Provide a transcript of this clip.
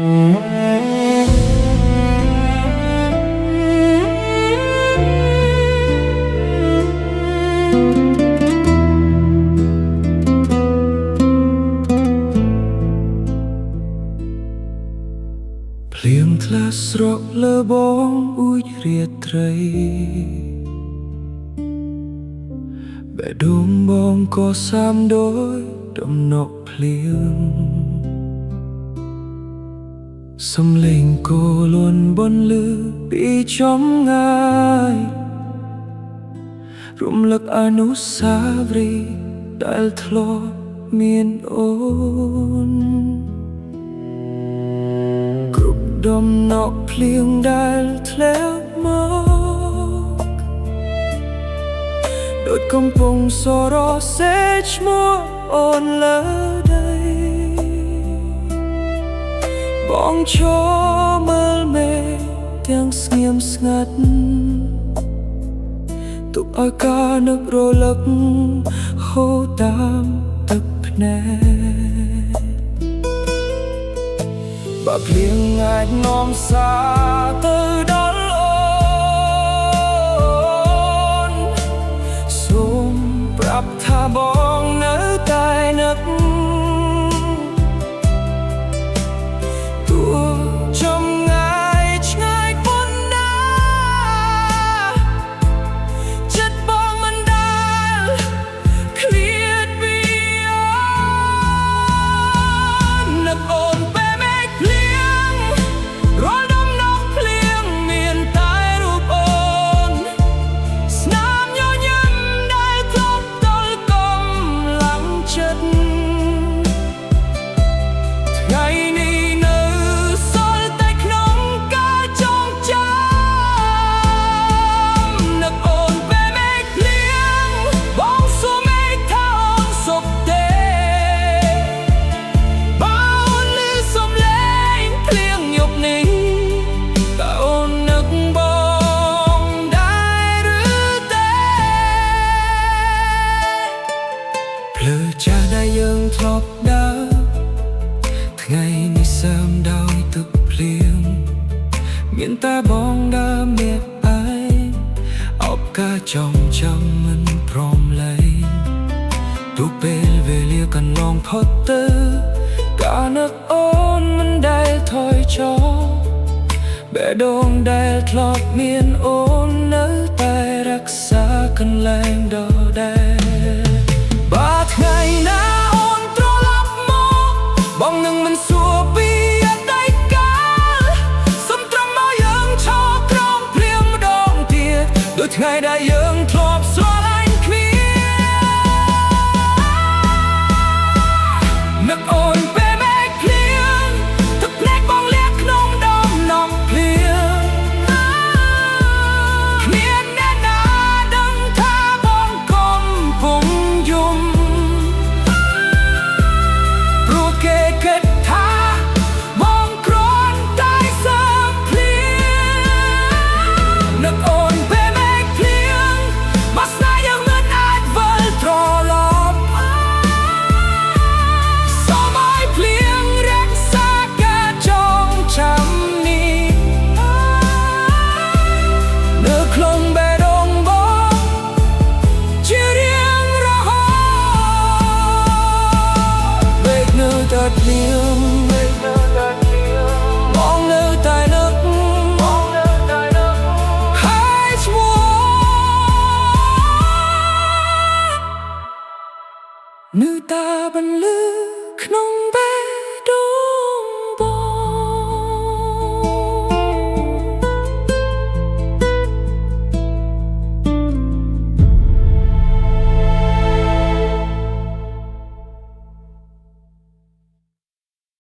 ភ្លៀងធ្លាក់ស្រកលើបងអួចរាត្រីបេះដូងបងក៏សាមដោយដំណក់ភ្លៀងសំឡេងគោលួនបនលឺពីចំងាយរំលឹកអនុស្សាវរីយ៍ដែលធ្លាប់មានអូនដំណក់ភ្លៀងដែលធ្លាក់មកដូចកំពុងសរសេរឈ្មោះអូនលើដីបងឈរមើលមេឃទាំងស្ងៀមស្ងាត់ទុកឲ្យការនឹករលឹកហូរតាមទឹកភ្នែកបើភ្លៀងអាចនាំសារទៅដល់អូនសូមប្រាប់ថាបងនៅតែនឹកទោះចំងាយឆ្ងាយប៉ុណ្ណាចិត្តបងមិនដែលឃ្លាតពីអូននឹកអូនយើងធ្លាប់ដើរថ្ងៃនេះសើមដោយទឹកភ្លៀងមានតែបងដើរមានឯងអបការចងចាំមិនព្រមលែងទូពេលវេលាកន្លងផុតទៅការនឹកអូនមិនដែលថយចុះបេះដូងដែលធ្លាប់មានអូននៅតែរក្សាកន្លែងដដែលបើថ្ងៃណាបងនឹងមិនសួរពីអតីតកាលសុំត្រឹមមកយើងឈរក្រោមភ្លៀងម្ដងទៀតដូចថ្ងៃដែលយើងធ្លាប់ស្រឡាញ់គ្នានឹកអូនពេលមេឃភ្លៀងទឹកភ្នែកបងលាក់ក្នុងដំណក់ភ្លៀងគ្មានអ្នកណាដឹងថាបងកំពុងយំភ្លៀងបងនៅតែនឹកហើយឈ្មោះនៅតែបន្លឺ